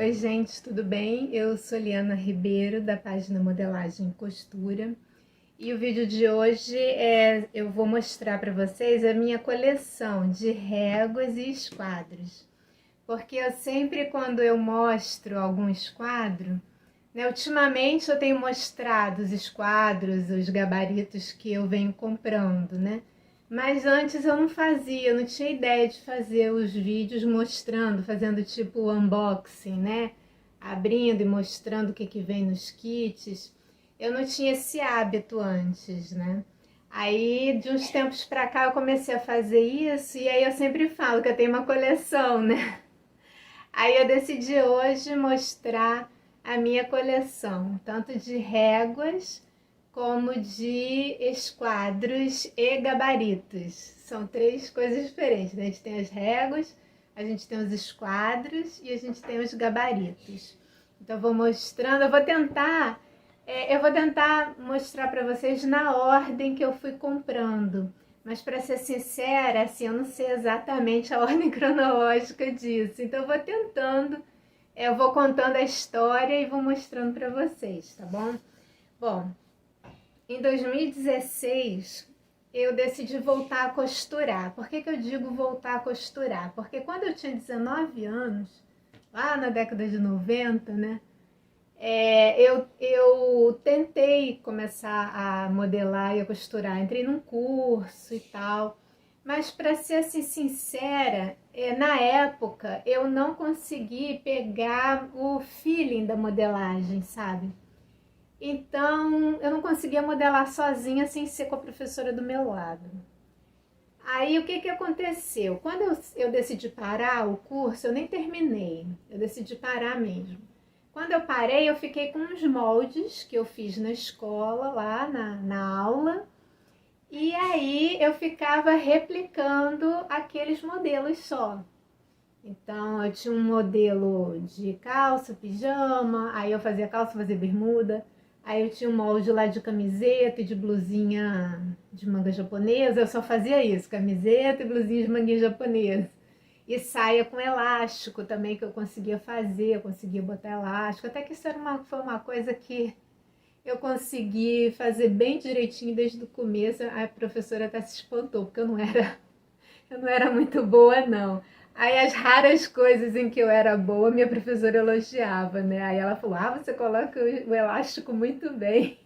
Oi, gente, tudo bem? Eu sou Liana Ribeiro, da página Modelagem e Costura. E o vídeo de hoje eu vou mostrar para vocês a minha coleção de réguas e esquadros. Porque eu sempre, quando eu mostro algum esquadro, né, ultimamente eu tenho mostrado os esquadros, os gabaritos que eu venho comprando, né? Mas antes eu não fazia, eu não tinha ideia de fazer os vídeos mostrando, fazendo tipo unboxing, né? Abrindo e mostrando o que vem nos kits. Eu não tinha esse hábito antes, né? Aí, de uns tempos pra cá, eu comecei a fazer isso e aí eu sempre falo que eu tenho uma coleção, né? Aí eu decidi hoje mostrar a minha coleção, tanto de réguas como de esquadros e gabaritos. São três coisas diferentes, né? A gente tem as réguas, a gente tem os esquadros e a gente tem os gabaritos. Então eu vou mostrando, eu vou tentar mostrar para vocês na ordem que eu fui comprando. Mas para ser sincera, assim, eu não sei exatamente a ordem cronológica disso. Então eu vou tentando, eu vou contando a história e vou mostrando para vocês, tá bom? Bom, em 2016, eu decidi voltar a costurar. Por que eu digo voltar a costurar? Porque quando eu tinha 19 anos, lá na década de 90, né? Eu tentei começar a modelar e a costurar. Entrei num curso e tal. Mas para ser assim sincera, na época eu não consegui pegar o feeling da modelagem, sabe? Então, eu não conseguia modelar sozinha sem ser com a professora do meu lado. Aí, o que aconteceu? Quando eu decidi parar o curso, eu nem terminei. Eu decidi parar mesmo. Quando eu parei, eu fiquei com uns moldes que eu fiz na escola, lá na aula. E aí, eu ficava replicando aqueles modelos só. Então, eu tinha um modelo de calça, pijama, aí eu fazia calça, fazia bermuda. Aí eu tinha um molde lá de camiseta e de blusinha de manga japonesa. Eu só fazia isso, camiseta e blusinha de manguinha japonesa. E saia com elástico também, que eu conseguia fazer, eu conseguia botar elástico. Até que isso foi uma coisa que eu consegui fazer bem direitinho desde o começo. A professora até se espantou, porque eu não era muito boa, não. Aí as raras coisas em que eu era boa, minha professora elogiava, né? Aí ela falou, você coloca o elástico muito bem.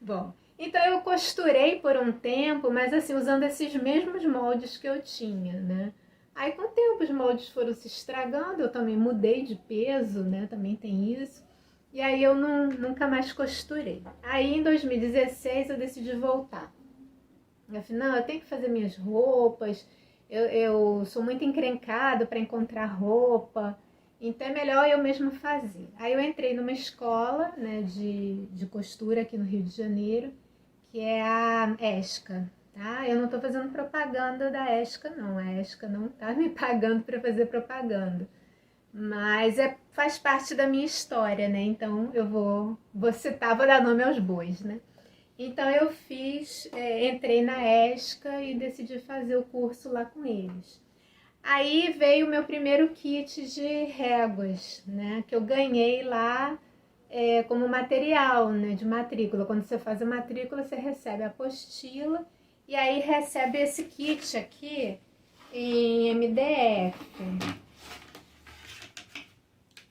Bom, então eu costurei por um tempo, mas assim, usando esses mesmos moldes que eu tinha, né? Aí com o tempo os moldes foram se estragando, eu também mudei de peso, né? Também tem isso. E aí eu nunca mais costurei. Aí em 2016 eu decidi voltar. Eu falei, não, eu tenho que fazer minhas roupas, eu sou muito encrencada para encontrar roupa, então é melhor eu mesmo fazer. Aí eu entrei numa escola, né, de costura aqui no Rio de Janeiro, que é a ESCA, tá? Eu não estou fazendo propaganda da ESCA, não. A ESCA não está me pagando para fazer propaganda. Mas faz parte da minha história, né? Então eu vou citar, vou dar nome aos bois, né? Então eu entrei na ESCA e decidi fazer o curso lá com eles. Aí veio o meu primeiro kit de réguas, né? Que eu ganhei lá como material, né? De matrícula. Quando você faz a matrícula, você recebe a apostila e aí recebe esse kit aqui em MDF.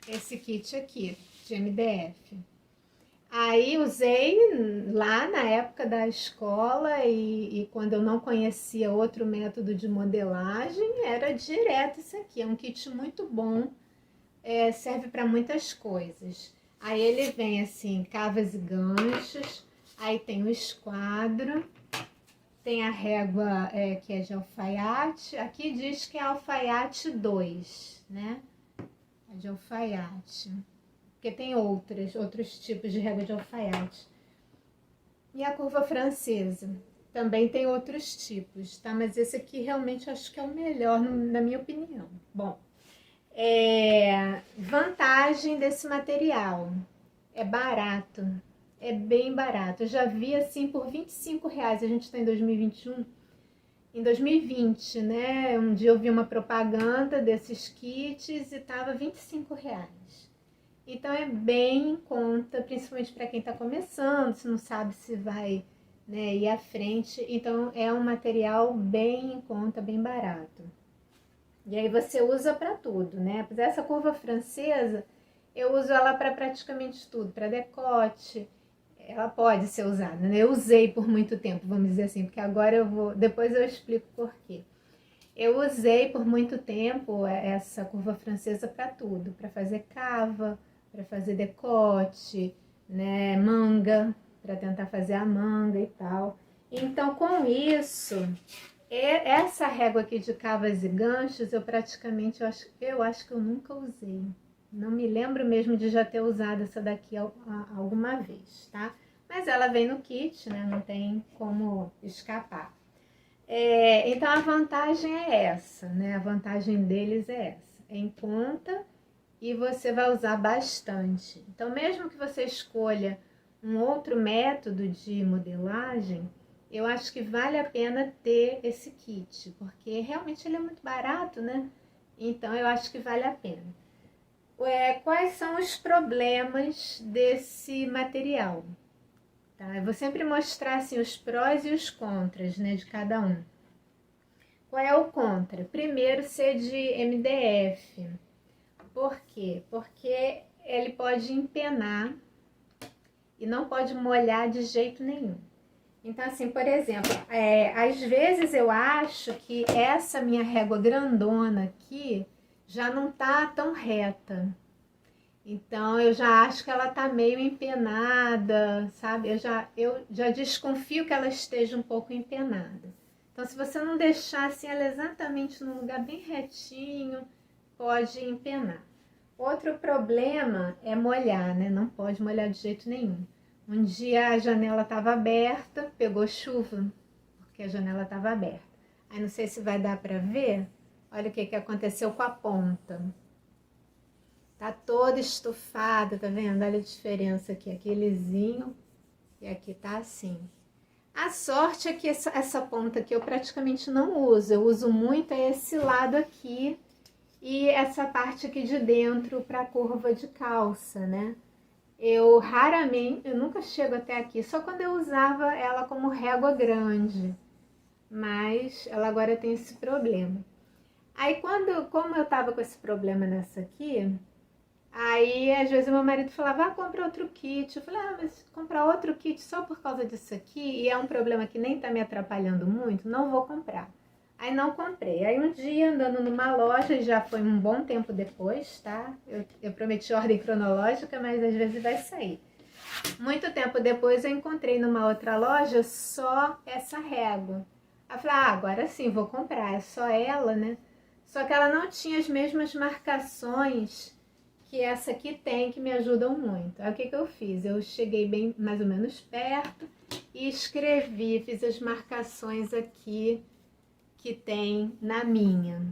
Esse kit aqui de MDF. Aí usei lá na época da escola e quando eu não conhecia outro método de modelagem, era direto isso aqui. É um kit muito bom, serve para muitas coisas. Aí ele vem assim, cavas e ganchos, aí tem o esquadro, tem a régua que é de alfaiate, aqui diz que é alfaiate 2, né? É de alfaiate. Porque tem outros tipos de régua de alfaiate. E a curva francesa também tem outros tipos, tá? Mas esse aqui realmente acho que é o melhor, na minha opinião. Bom, vantagem desse material, é barato, é bem barato. Eu já vi assim por R$ 25, a gente está em 2021, em 2020, né? Um dia eu vi uma propaganda desses kits e estava R$ 25. Então é bem em conta, principalmente para quem está começando, se não sabe se vai, né, ir à frente. Então é um material bem em conta, bem barato. E aí você usa para tudo, né? Apesar dessa curva francesa, eu uso ela para praticamente tudo, para decote. Ela pode ser usada, né? Eu usei por muito tempo, vamos dizer assim, porque agora eu vou, depois eu explico por quê. Eu usei por muito tempo essa curva francesa para tudo, para fazer cava, para fazer decote, né, manga, para tentar fazer a manga e tal. Então, com isso, essa régua aqui de cavas e ganchos, eu acho que eu nunca usei. Não me lembro mesmo de já ter usado essa daqui alguma vez, tá? Mas ela vem no kit, né? Não tem como escapar. Então a vantagem é essa, né? A vantagem deles é essa. É em conta e você vai usar bastante. Então, mesmo que você escolha um outro método de modelagem, eu acho que vale a pena ter esse kit, porque realmente ele é muito barato, né? Então, eu acho que vale a pena. Quais são os problemas desse material? Tá? Eu vou sempre mostrar assim, os prós e os contras, né, de cada um. Qual é o contra? Primeiro, ser de MDF. Por quê? Porque ele pode empenar e não pode molhar de jeito nenhum. Então, assim, por exemplo, às vezes eu acho que essa minha régua grandona aqui já não tá tão reta. Então, eu já acho que ela tá meio empenada, sabe? Eu já desconfio que ela esteja um pouco empenada. Então, se você não deixar assim, ela exatamente no lugar bem retinho, pode empenar. Outro problema é molhar, né? Não pode molhar de jeito nenhum. Um dia a janela estava aberta, pegou chuva, porque a janela estava aberta. Aí não sei se vai dar para ver. Olha o que aconteceu com a ponta. Tá toda estufada, tá vendo? Olha a diferença aqui. Aqui lisinho e aqui tá assim. A sorte é que essa ponta aqui eu praticamente não uso. Eu uso muito esse lado aqui e essa parte aqui de dentro para curva de calça, né? Eu nunca chego até aqui, só quando eu usava ela como régua grande. Mas ela agora tem esse problema. Aí como eu tava com esse problema nessa aqui, aí às vezes meu marido falava, compra outro kit. Eu falei, mas comprar outro kit só por causa disso aqui, e é um problema que nem tá me atrapalhando muito, não vou comprar. Aí não comprei. Aí um dia andando numa loja, já foi um bom tempo depois, tá? Eu prometi ordem cronológica, mas às vezes vai sair. Muito tempo depois eu encontrei numa outra loja só essa régua. Aí eu falei, agora sim, vou comprar, é só ela, né? Só que ela não tinha as mesmas marcações que essa aqui tem, que me ajudam muito. Aí o que eu fiz? Eu cheguei bem mais ou menos perto e escrevi, fiz as marcações aqui que tem na minha.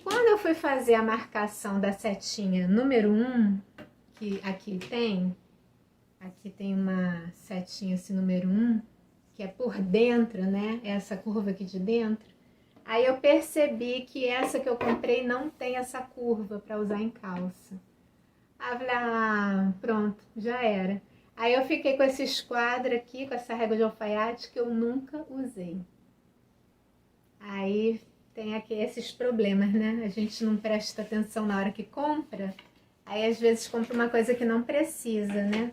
Quando eu fui fazer a marcação da setinha número 1, que aqui tem uma setinha assim, número 1, que é por dentro, né? Essa curva aqui de dentro. Aí eu percebi que essa que eu comprei não tem essa curva para usar em calça. Aí eu falei, pronto, já era. Aí eu fiquei com esse esquadro aqui, com essa régua de alfaiate que eu nunca usei. Aí tem aqui esses problemas, né? A gente não presta atenção na hora que compra, aí às vezes compra uma coisa que não precisa, né?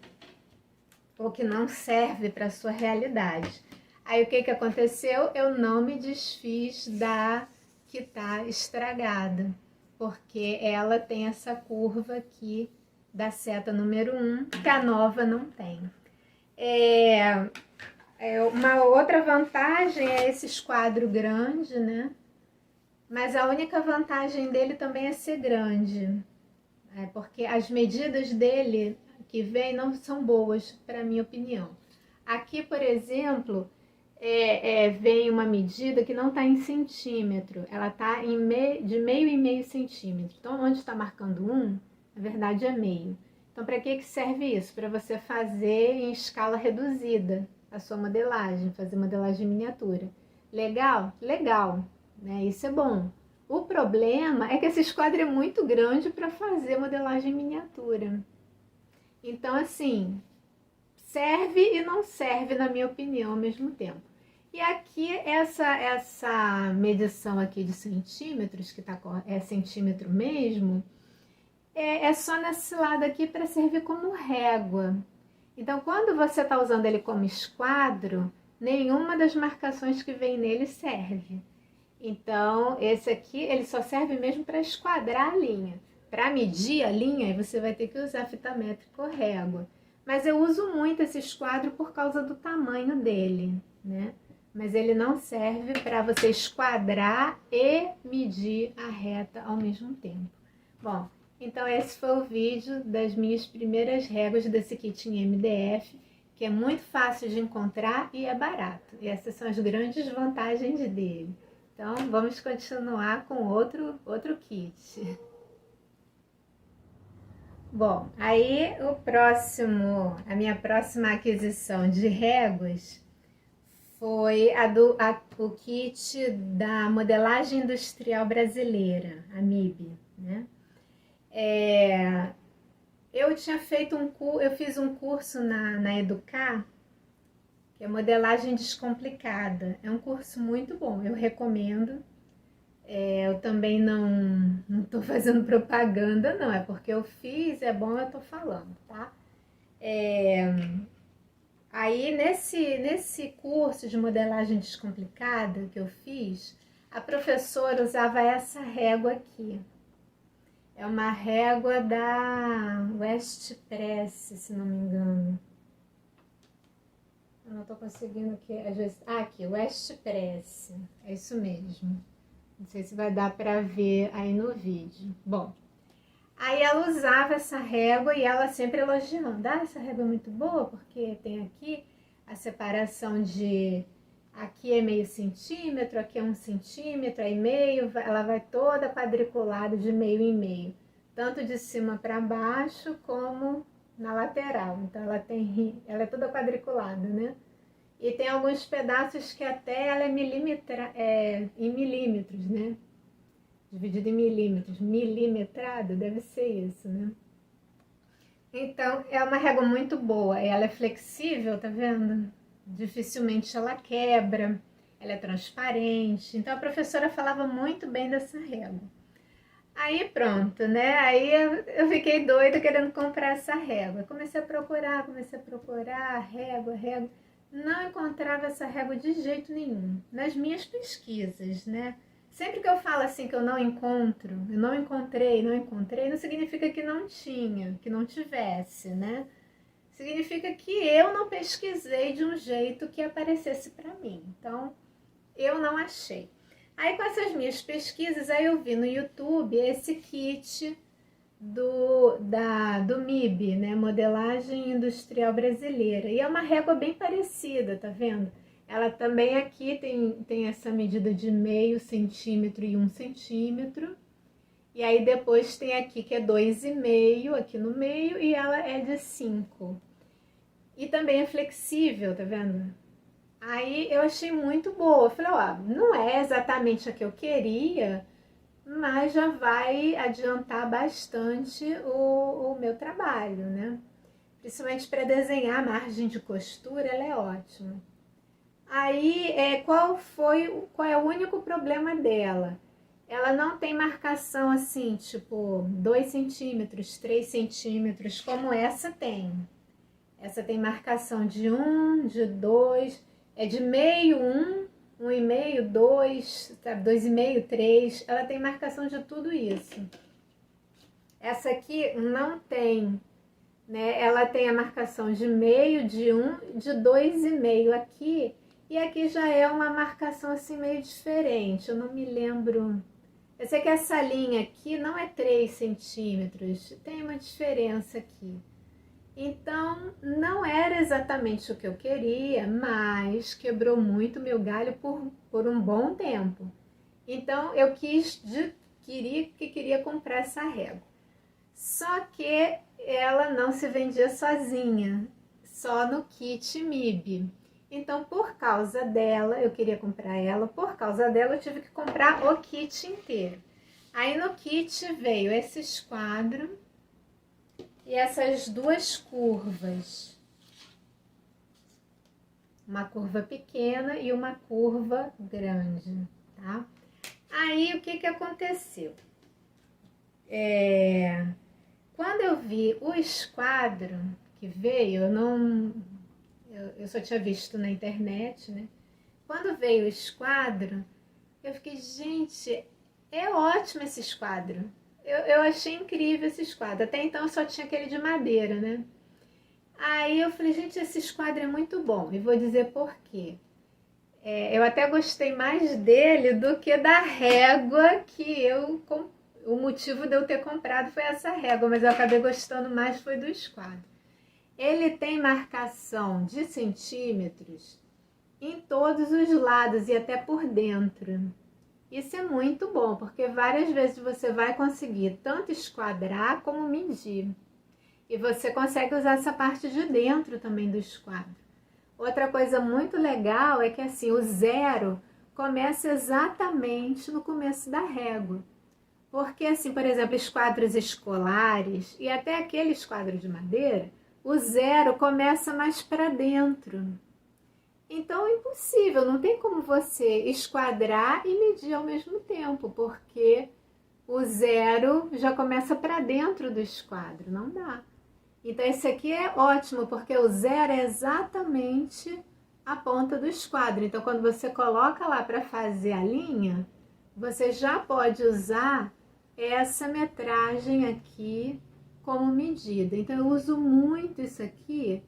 Ou que não serve para a sua realidade. Aí o que aconteceu? Eu não me desfiz da que tá estragada, porque ela tem essa curva aqui da seta número 1, que a nova não tem. Uma outra vantagem é esse esquadro grande, né? Mas a única vantagem dele também é ser grande, porque as medidas dele que vem não são boas, para minha opinião. Aqui, por exemplo, vem uma medida que não está em centímetro, ela está de meio em meio centímetro. Então, onde está marcando 1, na verdade é meio. Então, para que serve isso? Para você fazer em escala reduzida a sua modelagem, fazer modelagem miniatura. Legal? Legal, né? Isso é bom. O problema é que esse esquadro é muito grande para fazer modelagem em miniatura. Então, assim, serve e não serve, na minha opinião, ao mesmo tempo. E aqui, essa medição aqui de centímetros, que tá, é centímetro mesmo, é só nesse lado aqui para servir como régua. Então, quando você está usando ele como esquadro, nenhuma das marcações que vem nele serve. Então, esse aqui, ele só serve mesmo para esquadrar a linha. Para medir a linha, aí você vai ter que usar fita métrica ou régua. Mas eu uso muito esse esquadro por causa do tamanho dele, né? Mas ele não serve para você esquadrar e medir a reta ao mesmo tempo. Bom, então esse foi o vídeo das minhas primeiras réguas desse kit em MDF, que é muito fácil de encontrar e é barato. E essas são as grandes vantagens dele. Então, vamos continuar com outro kit. Bom, aí a minha próxima aquisição de réguas foi o kit da modelagem industrial brasileira, a MIB, né? Eu tinha feito eu fiz um curso na Educar, que é modelagem descomplicada. É um curso muito bom, eu recomendo. Eu também não estou fazendo propaganda, não, é porque eu fiz, é bom, eu estou falando, tá? Aí, nesse curso de modelagem descomplicada que eu fiz, a professora usava essa régua aqui. É uma régua da West Press, se não me engano. Eu não estou conseguindo aqui. Aqui, West Press. É isso mesmo. Não sei se vai dar para ver aí no vídeo. Bom, aí ela usava essa régua e ela sempre elogiando. Essa régua é muito boa porque tem aqui a separação de... Aqui é meio centímetro, aqui é 1 centímetro, aí meio, ela vai toda quadriculada de meio em meio. Tanto de cima para baixo como na lateral. Então ela é toda quadriculada, né? E tem alguns pedaços que até ela é em milímetros, né? Dividido em milímetros. Milimetrado, deve ser isso, né? Então, é uma régua muito boa. Ela é flexível, tá vendo? Dificilmente ela quebra. Ela é transparente. Então, a professora falava muito bem dessa régua. Aí pronto, né? Aí eu fiquei doida querendo comprar essa régua. Comecei a procurar, régua. Não encontrava essa régua de jeito nenhum, nas minhas pesquisas, né? Sempre que eu falo assim que eu não encontrei, não significa que não tinha, que não tivesse, né? Significa que eu não pesquisei de um jeito que aparecesse para mim. Então, eu não achei. Aí com essas minhas pesquisas, aí eu vi no YouTube esse kit do MIB, né? Modelagem Industrial Brasileira. E é uma régua bem parecida, tá vendo? Ela também aqui tem essa medida de meio centímetro e 1 centímetro. E aí depois tem aqui que é 2,5 aqui no meio e ela é de 5. E também é flexível, tá vendo? Aí eu achei muito boa. Eu falei, ó, não é exatamente a que eu queria, mas já vai adiantar bastante o meu trabalho, né? Principalmente para desenhar a margem de costura, ela é ótima. Aí, qual é o único problema dela? Ela não tem marcação assim, tipo 2 centímetros, 3 centímetros, como essa tem. Essa tem marcação de 1, de 2, é de meio 1, 1,5, 2, 2,5, 3. Ela tem marcação de tudo isso. Essa aqui não tem, né? Ela tem a marcação de meio, de 1, de 2,5 aqui. E aqui já é uma marcação assim meio diferente. Eu não me lembro. Eu sei que essa linha aqui não é 3 centímetros. Tem uma diferença aqui. Então, não era exatamente o que eu queria, mas quebrou muito meu galho por um bom tempo. Então, eu queria comprar essa régua. Só que ela não se vendia sozinha, só no kit MIB. Então, por causa dela, eu queria comprar ela, por causa dela eu tive que comprar o kit inteiro. Aí no kit veio esse esquadro e essas duas curvas. Uma curva pequena e uma curva grande, tá? Aí o que aconteceu? Quando eu vi o esquadro que veio, eu só tinha visto na internet, né? Quando veio o esquadro, eu fiquei, gente, é ótimo esse esquadro. Eu achei incrível esse esquadro. Até então eu só tinha aquele de madeira, né? Aí eu falei, gente, esse esquadro é muito bom. E vou dizer por quê. Eu até gostei mais dele do que da régua que o motivo de eu ter comprado foi essa régua, mas eu acabei gostando mais foi do esquadro. Ele tem marcação de centímetros em todos os lados e até por dentro. Isso é muito bom, porque várias vezes você vai conseguir tanto esquadrar como medir. E você consegue usar essa parte de dentro também do esquadro. Outra coisa muito legal é que assim, o zero começa exatamente no começo da régua. Porque assim, por exemplo, esquadros escolares e até aquele esquadro de madeira, o zero começa mais para dentro. Então é impossível, não tem como você esquadrar e medir ao mesmo tempo, porque o zero já começa para dentro do esquadro, não dá. Então esse aqui é ótimo, porque o zero é exatamente a ponta do esquadro. Então quando você coloca lá para fazer a linha, você já pode usar essa metragem aqui como medida. Então eu uso muito isso aqui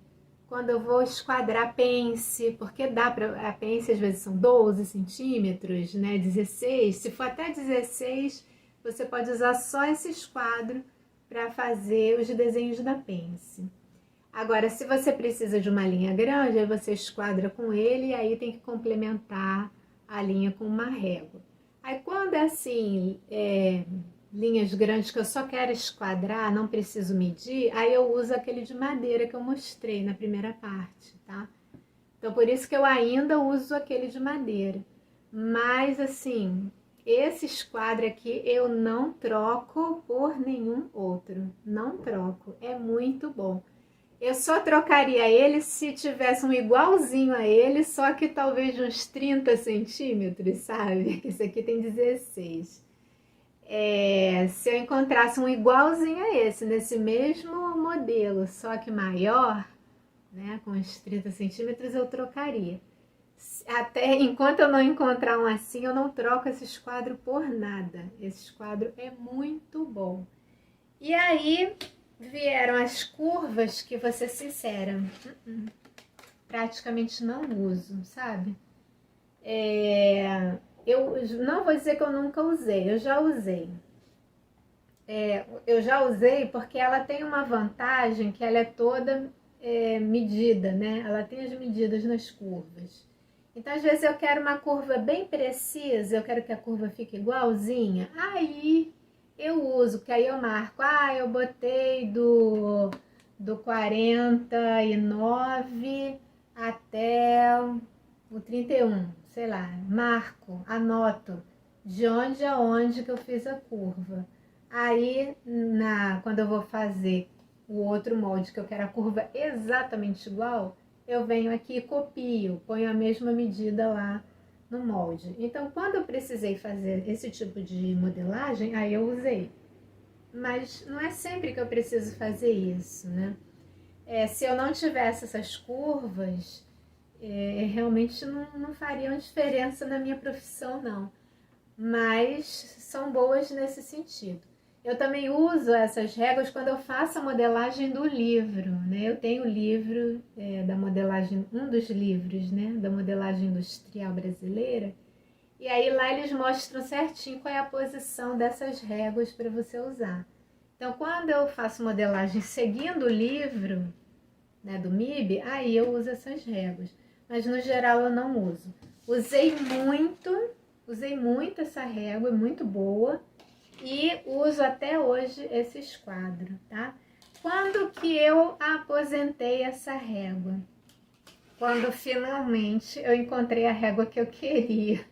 quando eu vou esquadrar pence, porque dá para a pence às vezes são 12 centímetros, né, 16. Se for até 16, você pode usar só esse esquadro para fazer os desenhos da pence. Agora, se você precisa de uma linha grande, aí você esquadra com ele e aí tem que complementar a linha com uma régua. Aí quando é assim, linhas grandes que eu só quero esquadrar, não preciso medir, aí eu uso aquele de madeira que eu mostrei na primeira parte, tá? Então por isso que eu ainda uso aquele de madeira. Mas assim, esse esquadro aqui eu não troco por nenhum outro, não troco, é muito bom. Eu só trocaria ele se tivesse um igualzinho a ele, só que talvez uns 30 centímetros, sabe? Esse aqui tem 16. Se eu encontrasse um igualzinho a esse, nesse mesmo modelo, só que maior, né, com uns 30 centímetros, eu trocaria. Até enquanto eu não encontrar um assim, eu não troco esse esquadro por nada. Esse esquadro é muito bom. E aí vieram as curvas que, vou ser sincera, praticamente não uso, sabe? Eu não vou dizer que eu nunca usei, eu já usei. Eu já usei porque ela tem uma vantagem que ela é toda medida, né? Ela tem as medidas nas curvas. Então, às vezes eu quero uma curva bem precisa, eu quero que a curva fique igualzinha, aí eu uso, que aí eu marco, eu botei do 49 até o 31, sei lá, marco, anoto de onde a onde que eu fiz a curva. Aí, quando eu vou fazer o outro molde, que eu quero a curva exatamente igual, eu venho aqui e copio, ponho a mesma medida lá no molde. Então, quando eu precisei fazer esse tipo de modelagem, aí eu usei. Mas não é sempre que eu preciso fazer isso, né? Se eu não tivesse essas curvas, realmente não fariam diferença na minha profissão, não. Mas são boas nesse sentido. Eu também uso essas réguas quando eu faço a modelagem do livro, né? Eu tenho o livro da modelagem, um dos livros, né? Da modelagem industrial brasileira. E aí lá eles mostram certinho qual é a posição dessas réguas para você usar. Então, quando eu faço modelagem seguindo o livro, né, do MIB, aí eu uso essas réguas. Mas no geral eu não uso. Usei muito essa régua, é muito boa. E uso até hoje esse esquadro, tá? Quando que eu aposentei essa régua? quando finalmente eu encontrei a régua que eu queria.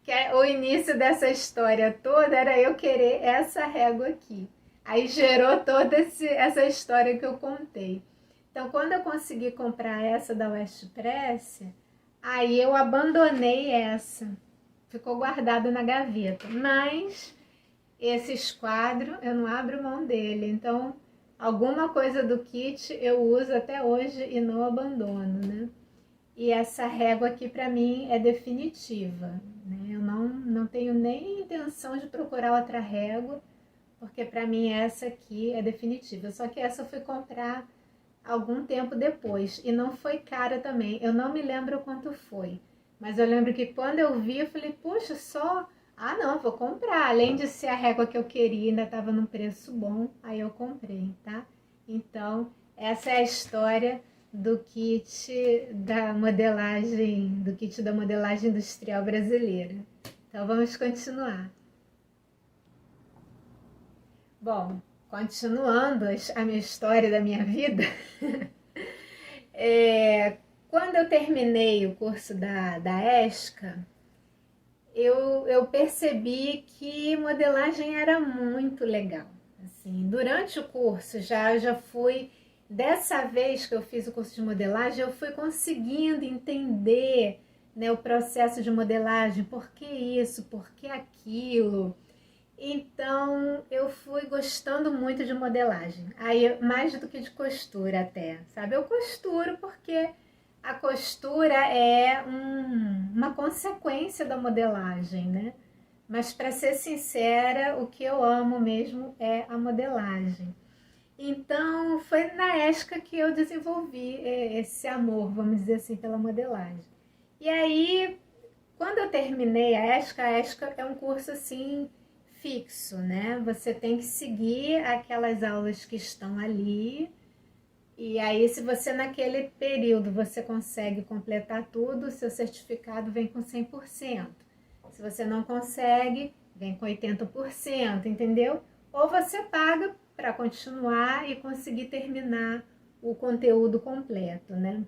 Que é o início dessa história toda era eu querer essa régua aqui. Aí gerou toda essa história que eu contei. Então, quando eu consegui comprar essa da West Press, aí eu abandonei essa. Ficou guardado na gaveta. Mas esse esquadro eu não abro mão dele. Então, alguma coisa do kit eu uso até hoje e não abandono, né? E essa régua aqui para mim é definitiva, né? Eu não tenho nem intenção de procurar outra régua, porque para mim essa aqui é definitiva. Só que essa eu fui comprar algum tempo depois e não foi cara também. Eu não me lembro quanto foi, mas eu lembro que quando eu vi, eu falei, puxa, só... Ah, não, vou comprar. Além de ser a régua que eu queria, ainda estava num preço bom, aí eu comprei, tá? Então, essa é a história do kit da modelagem industrial brasileira. Então, vamos continuar. Bom, continuando a minha história da minha vida, quando eu terminei o curso da ESCA, eu percebi que modelagem era muito legal. Assim, durante o curso eu já fui, dessa vez que eu fiz o curso de modelagem, eu fui conseguindo entender, né, o processo de modelagem, por que isso, por que aquilo. Então eu fui gostando muito de modelagem, aí mais do que de costura até, sabe? Eu costuro porque a costura é uma consequência da modelagem, né? Mas para ser sincera, o que eu amo mesmo é a modelagem. Então foi na ESCA que eu desenvolvi esse amor, vamos dizer assim, pela modelagem. E aí, quando eu terminei a ESCA é um curso assim fixo, né? Você tem que seguir aquelas aulas que estão ali. E aí, se você naquele período você consegue completar tudo, o seu certificado vem com 100%. Se você não consegue, vem com 80%, entendeu? Ou você paga para continuar e conseguir terminar o conteúdo completo, né?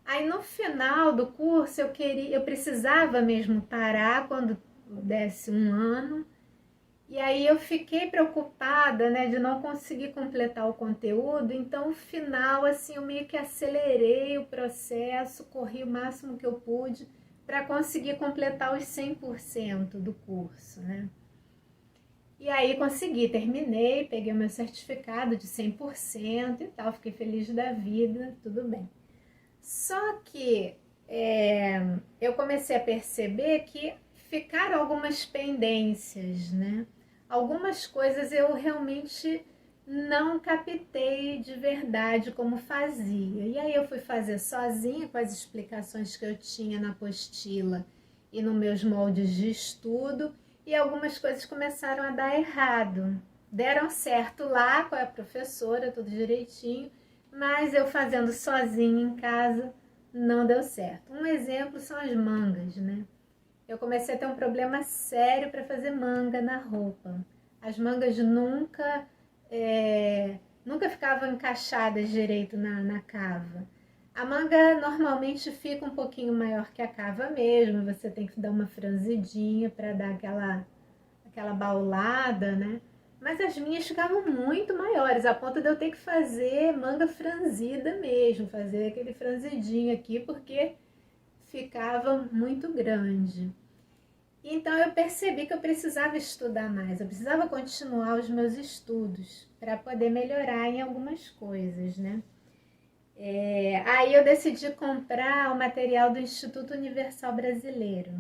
Aí no final do curso eu precisava mesmo parar quando desse um ano. E aí eu fiquei preocupada, né, de não conseguir completar o conteúdo, então no final, assim, eu meio que acelerei o processo, corri o máximo que eu pude para conseguir completar os 100% do curso, né. E aí consegui, terminei, peguei o meu certificado de 100% e tal, fiquei feliz da vida, tudo bem. Só que eu comecei a perceber que ficaram algumas pendências, né? Algumas coisas eu realmente não captei de verdade como fazia. E aí eu fui fazer sozinha com as explicações que eu tinha na apostila e nos meus moldes de estudo, e algumas coisas começaram a dar errado. Deram certo lá com a professora, tudo direitinho, mas eu fazendo sozinha em casa não deu certo. Um exemplo são as mangas, né? Eu comecei a ter um problema sério para fazer manga na roupa. As mangas nunca ficavam encaixadas direito na cava. A manga normalmente fica um pouquinho maior que a cava mesmo, você tem que dar uma franzidinha para dar aquela baulada, né? Mas as minhas ficavam muito maiores, a ponto de eu ter que fazer manga franzida mesmo, fazer aquele franzidinho aqui, porque ficava muito grande. Então eu percebi que eu precisava estudar mais, eu precisava continuar os meus estudos para poder melhorar em algumas coisas, né? Aí eu decidi comprar o material do Instituto Universal Brasileiro,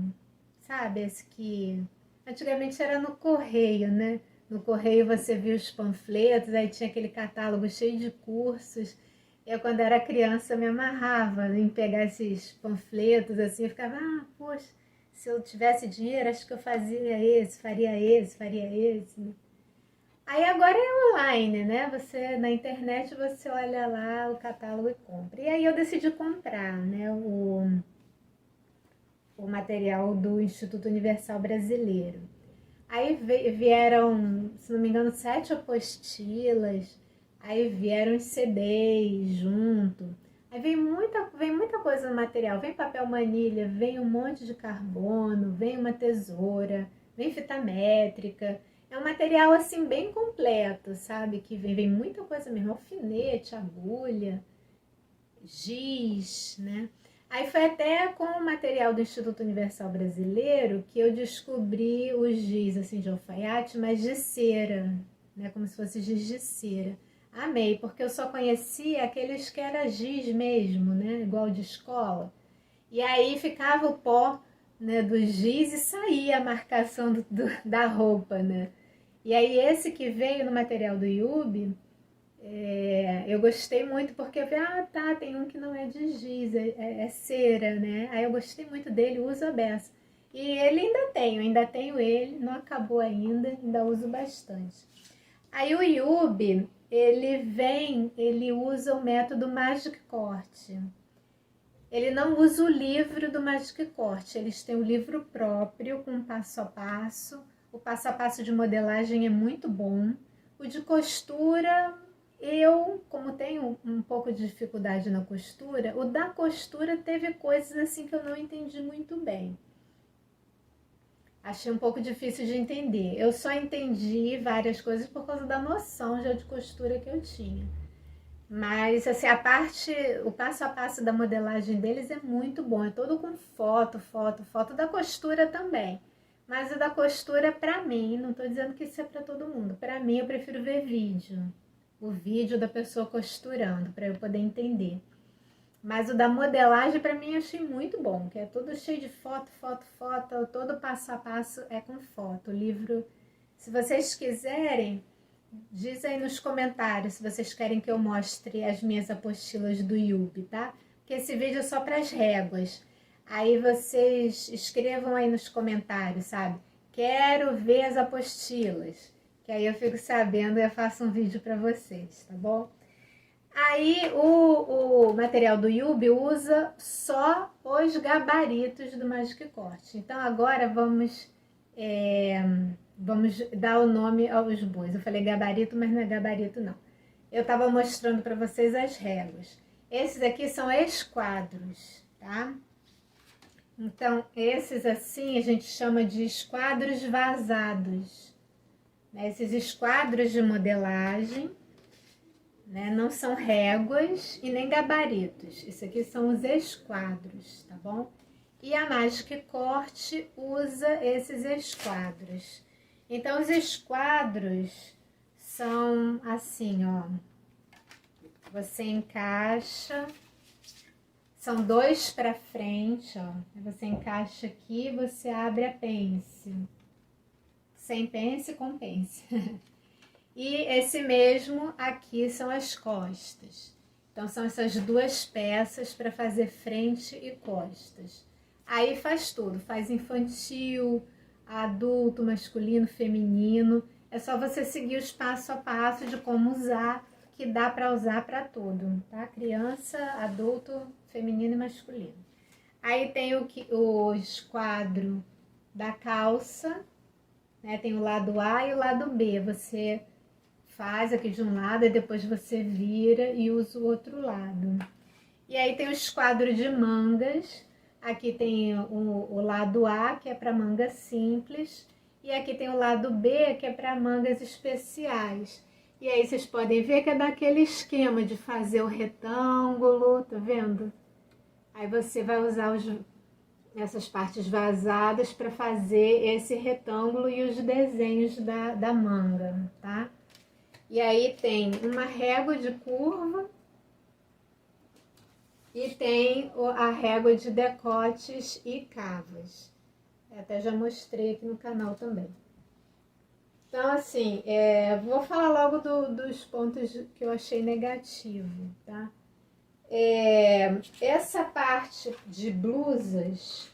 sabe? Esse que antigamente era no correio, né? No correio você via os panfletos, aí tinha aquele catálogo cheio de cursos. Eu, quando era criança, me amarrava em pegar esses panfletos, assim, eu ficava, poxa, se eu tivesse dinheiro, acho que eu fazia esse, faria esse, faria esse, né? Aí agora é online, né? Você, na internet, você olha lá o catálogo e compra. E aí eu decidi comprar, né, o material do Instituto Universal Brasileiro. Aí vieram, se não me engano, 7 apostilas, aí vieram os CDs junto, Aí vem muita coisa no material, vem papel manilha, vem um monte de carbono, vem uma tesoura, vem fita métrica. É um material assim bem completo, sabe? Que vem muita coisa mesmo, alfinete, agulha, giz, né? Aí foi até com o material do Instituto Universal Brasileiro que eu descobri os giz assim de alfaiate, mas de cera, né? Como se fosse giz de cera. Amei, porque eu só conhecia aqueles que era giz mesmo, né? Igual de escola. E aí ficava o pó, né, do giz e saía a marcação da roupa, né? E aí esse que veio no material do Yubi, eu gostei muito porque eu vi, tá, tem um que não é de giz, é cera, né? Aí eu gostei muito dele, uso a beça. E ele ainda tenho ele, não acabou ainda uso bastante. Aí o Yubi, ele usa o método Magic Corte. Ele não usa o livro do Magic Corte, eles têm um livro próprio com passo a passo. O passo a passo de modelagem é muito bom. O de costura, como tenho um pouco de dificuldade na costura, o da costura teve coisas assim que eu não entendi muito bem. Achei um pouco difícil de entender. Eu só entendi várias coisas por causa da noção já de costura que eu tinha. Mas, assim, o passo a passo da modelagem deles é muito bom. É todo com foto da costura também. Mas o da costura, pra mim, não tô dizendo que isso é pra todo mundo. Pra mim, eu prefiro ver vídeo. O vídeo da pessoa costurando, pra eu poder entender. Mas o da modelagem, pra mim, eu achei muito bom. Que é todo cheio de foto. Todo passo a passo é com foto. O livro, se vocês quiserem... Diz aí nos comentários se vocês querem que eu mostre as minhas apostilas do Yubi, tá? Porque esse vídeo é só para as réguas. Aí vocês escrevam aí nos comentários, sabe? Quero ver as apostilas. Que aí eu fico sabendo e eu faço um vídeo para vocês, tá bom? Aí o material do Yubi usa só os gabaritos do Magic Corte. Então agora vamos dar o nome aos bois. Eu falei gabarito, mas não é gabarito não. Eu estava mostrando para vocês as réguas. Esses aqui são esquadros, tá? Então esses assim a gente chama de esquadros vazados. Esses esquadros de modelagem, né, não são réguas e nem gabaritos. Isso aqui são os esquadros, tá bom? E a Magic Corte usa esses esquadros. Então, os esquadros são assim, ó. Você encaixa, são dois para frente, ó. Você encaixa aqui, você abre a pence. Sem pence, com pence. E esse mesmo aqui são as costas. Então, são essas duas peças para fazer frente e costas. Aí faz tudo, faz infantil, adulto, masculino, feminino. É só você seguir os passo a passo de como usar, que dá para usar para tudo, tá? Criança, adulto, feminino e masculino. Aí tem o esquadro da calça, né? Tem o lado A e o lado B. Você faz aqui de um lado e depois você vira e usa o outro lado. E aí tem o esquadro de mangas. Aqui tem o lado A, que é para manga simples, e aqui tem o lado B, que é para mangas especiais. E aí vocês podem ver que é daquele esquema de fazer o retângulo, tá vendo? Aí você vai usar essas partes vazadas para fazer esse retângulo e os desenhos da manga, tá? E aí tem uma régua de curva e tem a régua de decotes e cavas. Eu até já mostrei aqui no canal também. Então, assim, vou falar logo dos pontos que eu achei negativo, tá? Essa parte de blusas,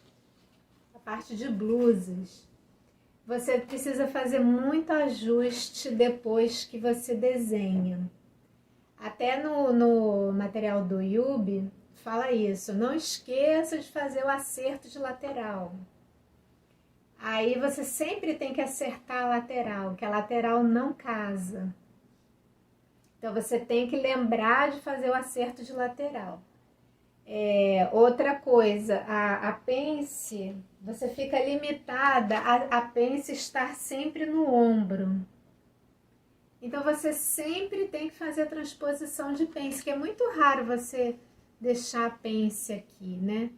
você precisa fazer muito ajuste depois que você desenha. Até no material do Yubi fala isso, não esqueça de fazer o acerto de lateral. Aí você sempre tem que acertar a lateral, que a lateral não casa. Então você tem que lembrar de fazer o acerto de lateral. Outra coisa, a pence, você fica limitada a pence estar sempre no ombro. Então você sempre tem que fazer a transposição de pence, que é muito raro você deixar a pence aqui, né?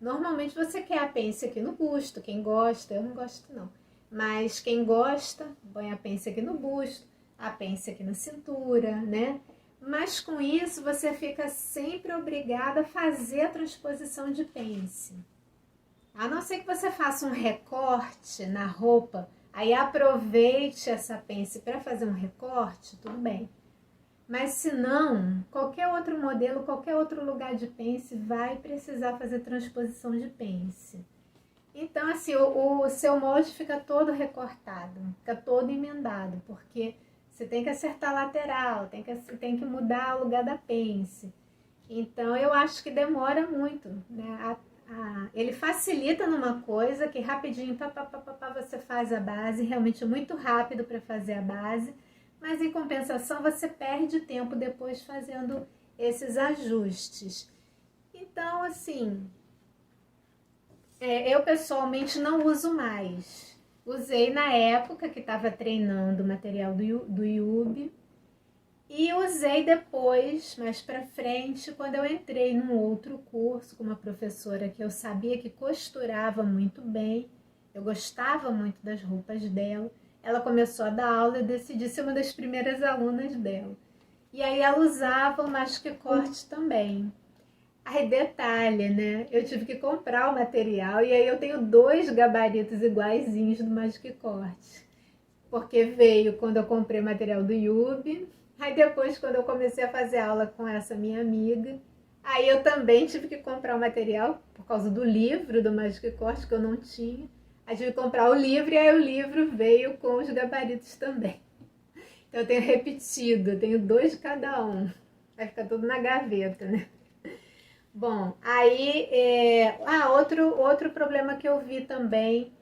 Normalmente você quer a pence aqui no busto, quem gosta, eu não gosto não. Mas quem gosta, põe a pence aqui no busto, a pence aqui na cintura, né? Mas com isso você fica sempre obrigada a fazer a transposição de pence. A não ser que você faça um recorte na roupa, aí aproveite essa pence para fazer um recorte, tudo bem. Mas se não, qualquer outro modelo, qualquer outro lugar de pence vai precisar fazer transposição de pence. Então, assim, o seu molde fica todo recortado, fica todo emendado, porque você tem que acertar a lateral, tem que mudar o lugar da pence. Então, eu acho que demora muito, né? Ele facilita numa coisa que rapidinho você faz a base, realmente é muito rápido para fazer a base, mas em compensação você perde tempo depois fazendo esses ajustes. Então, assim, eu pessoalmente não uso mais. Usei na época que estava treinando o material do Yubi e usei depois, mais pra frente, quando eu entrei num outro curso com uma professora que eu sabia que costurava muito bem, eu gostava muito das roupas dela. Ela começou a dar aula e eu decidi ser uma das primeiras alunas dela. E aí ela usava o masque-corte também. Aí detalhe, né? Eu tive que comprar o material e aí eu tenho 2 gabaritos iguaizinhos do masque-corte. Porque veio quando eu comprei material do Yubi. Aí depois, quando eu comecei a fazer aula com essa minha amiga, aí eu também tive que comprar o material por causa do livro do Magic Corte que eu não tinha. Aí tive que comprar o livro e aí o livro veio com os gabaritos também. Então eu tenho repetido, eu tenho 2 de cada um. Vai ficar tudo na gaveta, né? Bom, aí outro problema que eu vi também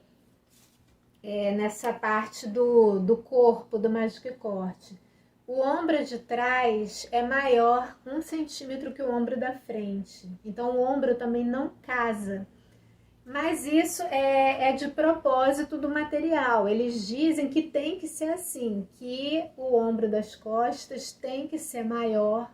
nessa parte do corpo do Magic Corte. O ombro de trás é maior 1 centímetro que o ombro da frente. Então o ombro também não casa. Mas isso é de propósito do material. Eles dizem que tem que ser assim, que o ombro das costas tem que ser maior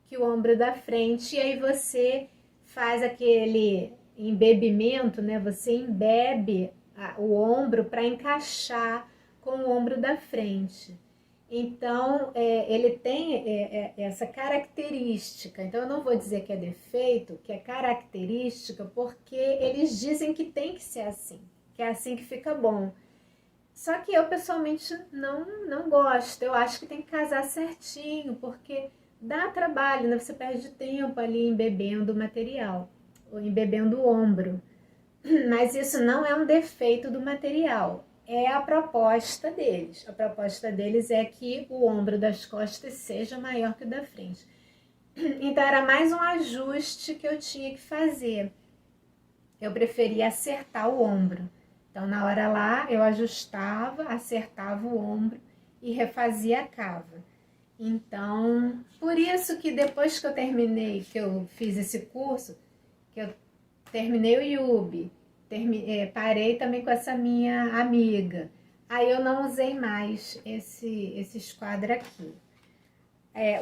que o ombro da frente. E aí você faz aquele embebimento, né? Você embebe o ombro para encaixar com o ombro da frente. Então, ele tem essa característica. Então, eu não vou dizer que é defeito, que é característica, porque eles dizem que tem que ser assim, que é assim que fica bom. Só que eu, pessoalmente, não gosto. Eu acho que tem que casar certinho, porque dá trabalho, né? Você perde tempo ali embebendo o material, ou embebendo o ombro. Mas isso não é um defeito do material. É a proposta deles. A proposta deles é que o ombro das costas seja maior que o da frente. Então era mais um ajuste que eu tinha que fazer. Eu preferia acertar o ombro. Então na hora lá eu ajustava, acertava o ombro e refazia a cava. Então, por isso que depois que eu terminei, que eu fiz esse curso, que eu terminei o Yubi, parei também com essa minha amiga. Aí eu não usei mais esse esquadro aqui.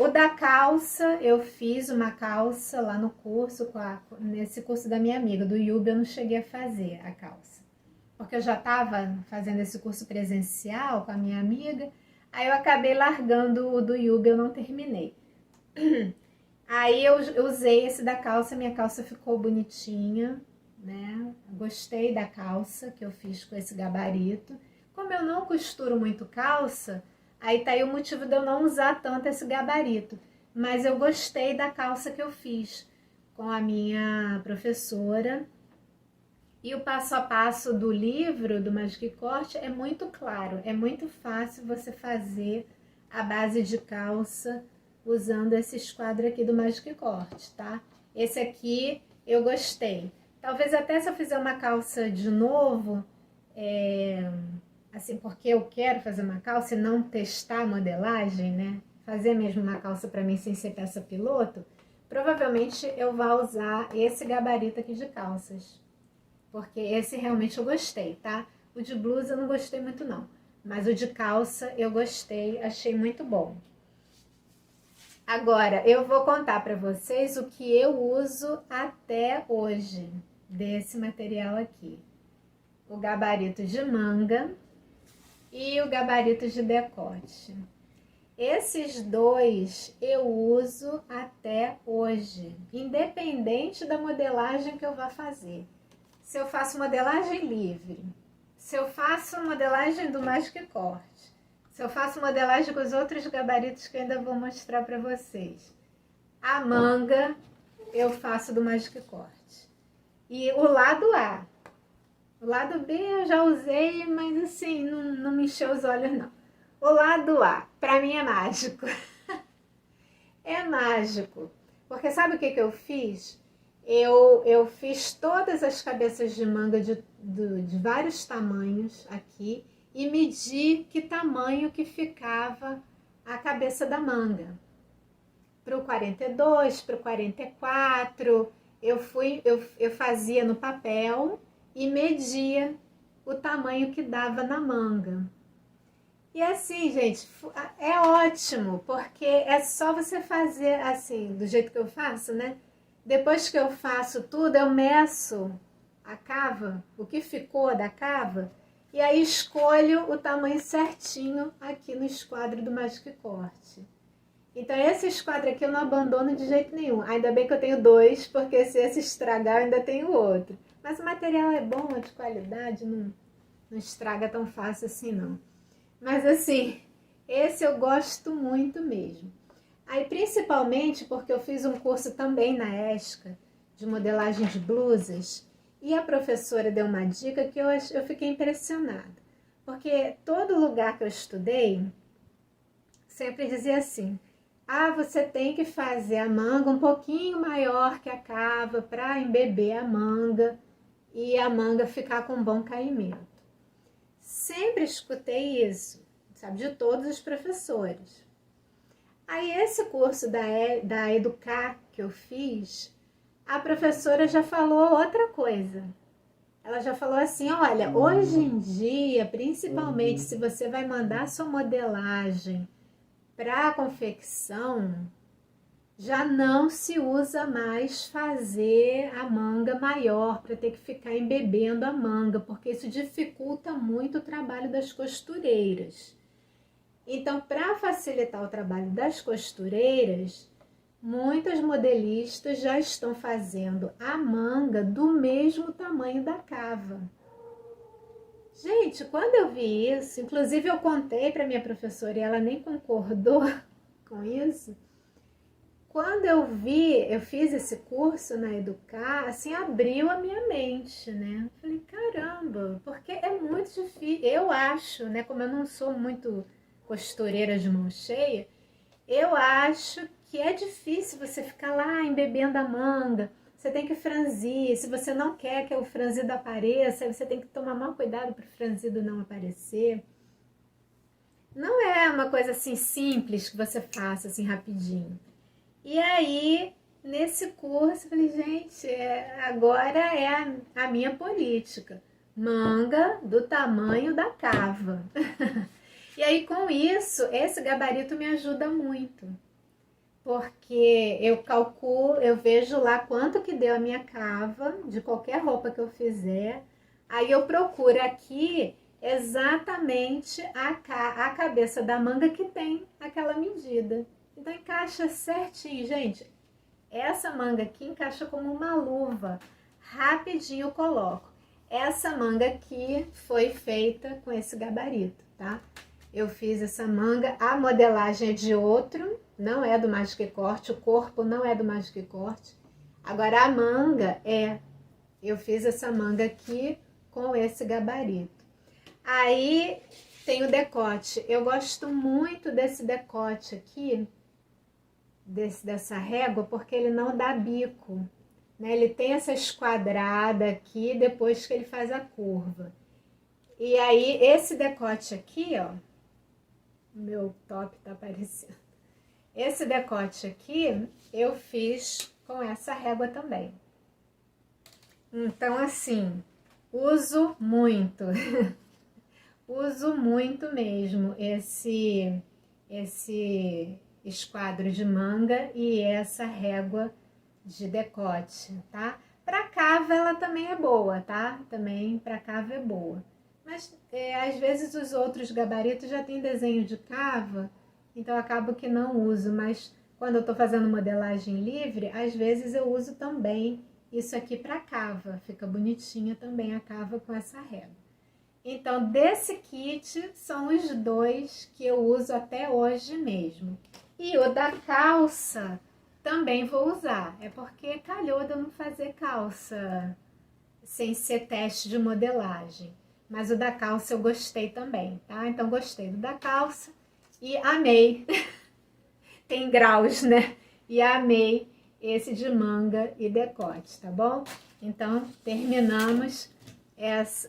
O da calça, eu fiz uma calça lá no curso, nesse curso da minha amiga. Do Yubi eu não cheguei a fazer a calça. Porque eu já estava fazendo esse curso presencial com a minha amiga. Aí eu acabei largando o do Yubi, eu não terminei. Aí eu usei esse da calça, minha calça ficou bonitinha, né? Gostei da calça que eu fiz com esse gabarito. Como eu não costuro muito calça, aí tá aí o motivo de eu não usar tanto esse gabarito. Mas eu gostei da calça que eu fiz com a minha professora. E o passo a passo do livro, do Magic Corte, é muito claro. É muito fácil você fazer a base de calça usando esse esquadro aqui do Magic Corte, tá? Esse aqui eu gostei. Talvez até se eu fizer uma calça de novo, assim, porque eu quero fazer uma calça e não testar a modelagem, né? Fazer mesmo uma calça para mim sem ser peça piloto, provavelmente eu vou usar esse gabarito aqui de calças, porque esse realmente eu gostei, tá? O de blusa eu não gostei muito não, mas o de calça eu gostei, achei muito bom. Agora, eu vou contar para vocês o que eu uso até hoje desse material aqui. O gabarito de manga e o gabarito de decote. Esses dois eu uso até hoje, independente da modelagem que eu vá fazer. Se eu faço modelagem livre, se eu faço modelagem do Magic Corte, se eu faço modelagem com os outros gabaritos que eu ainda vou mostrar para vocês. A manga eu faço do Magic Corte. E o lado A. O lado B eu já usei, mas assim, não me encheu os olhos não. O lado A, para mim é mágico. É mágico. Porque sabe o que eu fiz? Eu fiz todas as cabeças de manga de vários tamanhos aqui e medi que tamanho que ficava a cabeça da manga. Para o 42, para o 44, eu fazia no papel e media o tamanho que dava na manga. E assim, gente, é ótimo, porque é só você fazer assim, do jeito que eu faço, né? Depois que eu faço tudo, eu meço a cava, o que ficou da cava, e aí escolho o tamanho certinho aqui no esquadro do Magic Corte. Então esse esquadro aqui eu não abandono de jeito nenhum. Ainda bem que eu tenho dois, porque se esse estragar eu ainda tenho outro. Mas o material é bom, é de qualidade, não estraga tão fácil assim não. Mas assim, esse eu gosto muito mesmo. Aí principalmente porque eu fiz um curso também na ESCA de modelagem de blusas e a professora deu uma dica que eu fiquei impressionada. Porque todo lugar que eu estudei sempre dizia assim: ah, você tem que fazer a manga um pouquinho maior que a cava para embeber a manga e a manga ficar com bom caimento. Sempre escutei isso, sabe, de todos os professores. Aí esse curso da Educar que eu fiz, a professora já falou outra coisa. Ela já falou assim, olha, hoje em dia, principalmente se você vai mandar sua modelagem para a confecção, já não se usa mais fazer a manga maior para ter que ficar embebendo a manga, porque isso dificulta muito o trabalho das costureiras. Então, para facilitar o trabalho das costureiras, muitas modelistas já estão fazendo a manga do mesmo tamanho da cava. Gente, quando eu vi isso, inclusive eu contei para minha professora e ela nem concordou com isso. Quando eu fiz esse curso na Educar, assim, abriu a minha mente, né? Eu falei, caramba, porque é muito difícil. Eu acho, né, como eu não sou muito costureira de mão cheia, eu acho que é difícil você ficar lá embebendo a manga. Você tem que franzir. Se você não quer que o franzido apareça, você tem que tomar maior cuidado para o franzido não aparecer. Não é uma coisa assim simples que você faça assim rapidinho. E aí, nesse curso, eu falei, gente, agora é a minha política. Manga do tamanho da cava. E aí, com isso, esse gabarito me ajuda muito. Porque eu calculo, eu vejo lá quanto que deu a minha cava, de qualquer roupa que eu fizer. Aí eu procuro aqui exatamente a cabeça da manga que tem aquela medida. Então encaixa certinho, gente. Essa manga aqui encaixa como uma luva. Rapidinho eu coloco. Essa manga aqui foi feita com esse gabarito, tá? Eu fiz essa manga, a modelagem é de outro, não é do Magic Corte, o corpo não é do Magic Corte. Agora a manga eu fiz essa manga aqui com esse gabarito. Aí tem o decote. Eu gosto muito desse decote aqui, dessa régua, porque ele não dá bico, né? Ele tem essa esquadrada aqui depois que ele faz a curva. E aí esse decote aqui, ó, meu top tá aparecendo. Esse decote aqui eu fiz com essa régua também. Então, assim, uso muito, uso muito mesmo esse esquadro de manga e essa régua de decote, tá? Pra cava ela também é boa, tá? Também pra cava é boa. Mas às vezes os outros gabaritos já tem desenho de cava, então eu acabo que não uso, mas quando eu tô fazendo modelagem livre, às vezes eu uso também isso aqui pra cava. Fica bonitinha também a cava com essa régua. Então, desse kit, são os dois que eu uso até hoje mesmo. E o da calça também vou usar. É porque calhou de eu não fazer calça sem ser teste de modelagem. Mas o da calça eu gostei também, tá? Então, gostei do da calça e amei. Tem graus, né? E amei esse de manga e decote, tá bom? Então, terminamos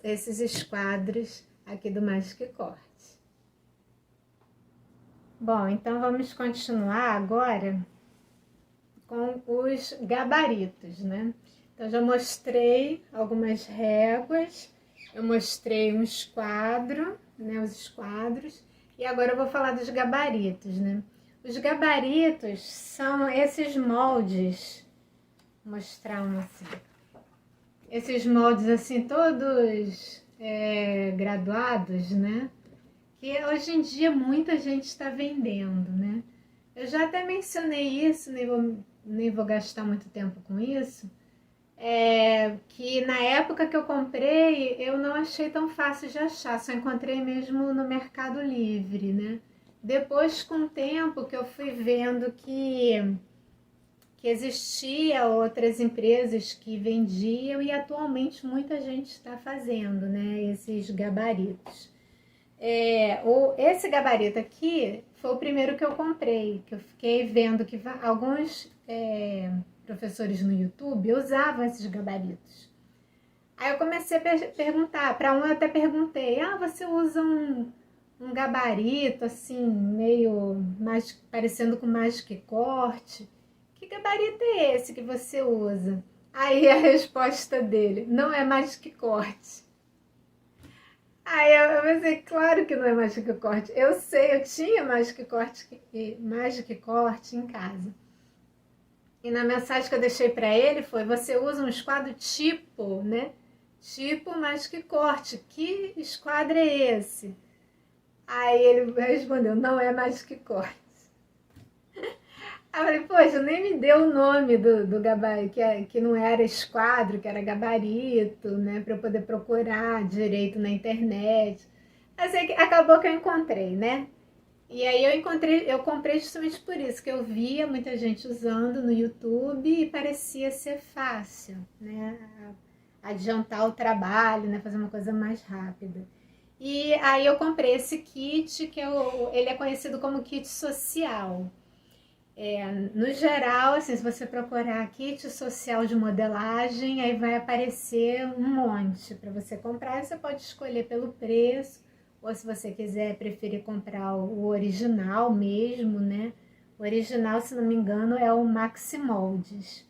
esses esquadros aqui do Magic Corte. Bom, então vamos continuar agora com os gabaritos, né? Então já mostrei algumas réguas, eu mostrei um esquadro, né, os esquadros, e agora eu vou falar dos gabaritos, né? Os gabaritos são esses moldes, vou mostrar um assim. Esses moldes assim, todos graduados, né? Que hoje em dia muita gente está vendendo, né? Eu já até mencionei isso, nem vou gastar muito tempo com isso, que na época que eu comprei, eu não achei tão fácil de achar, só encontrei mesmo no Mercado Livre, né? Depois, com o tempo que eu fui vendo que existia outras empresas que vendiam e atualmente muita gente está fazendo, né, esses gabaritos. Esse gabarito aqui foi o primeiro que eu comprei, que eu fiquei vendo que alguns professores no YouTube usavam esses gabaritos. Aí eu comecei a perguntar, para um eu até perguntei, você usa um gabarito assim, meio mais parecendo com Magic Corte? Que gabarito é esse que você usa? Aí a resposta dele, não é Magic Corte. Aí eu pensei, claro que não é Magic Corte. Eu sei, eu tinha Magic Corte em casa. E na mensagem que eu deixei para ele foi, você usa um esquadro tipo, né? Tipo Magic Corte. Que esquadro é esse? Aí ele respondeu, não é Magic Corte. Aí eu falei, poxa, nem me deu o nome do gabarito, que não era esquadro, que era gabarito, né? Para eu poder procurar direito na internet. Mas acabou que eu encontrei, né? E aí eu comprei justamente por isso, que eu via muita gente usando no YouTube e parecia ser fácil, né? Adiantar o trabalho, né? Fazer uma coisa mais rápida. E aí eu comprei esse kit, ele é conhecido como kit social. No geral, assim, se você procurar kit social de modelagem, aí vai aparecer um monte para você comprar. Você pode escolher pelo preço, ou se você quiser preferir comprar o original mesmo, né? O original, se não me engano, é o Maxi Moldes,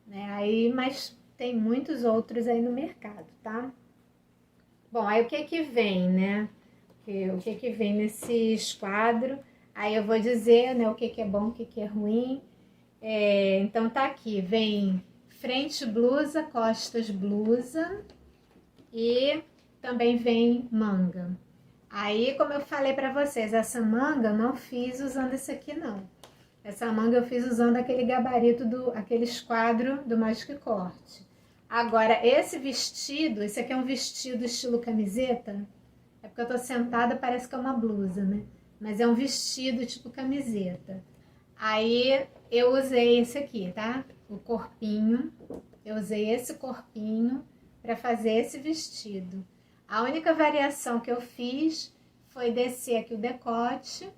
né? Mas tem muitos outros aí no mercado, tá? Bom, aí o que vem, né? O que vem nesse esquadro? Aí eu vou dizer, né, o que é bom, o que é ruim. Então tá aqui, vem frente blusa, costas blusa e também vem manga. Aí, como eu falei pra vocês, essa manga eu não fiz usando esse aqui não. Essa manga eu fiz usando aquele gabarito, aquele esquadro do Magic Corte. Agora, esse aqui é um vestido estilo camiseta. É porque eu tô sentada, parece que é uma blusa, né? Mas é um vestido tipo camiseta. Aí eu usei esse aqui, tá? O corpinho. Eu usei esse corpinho para fazer esse vestido. A única variação que eu fiz foi descer aqui o decote,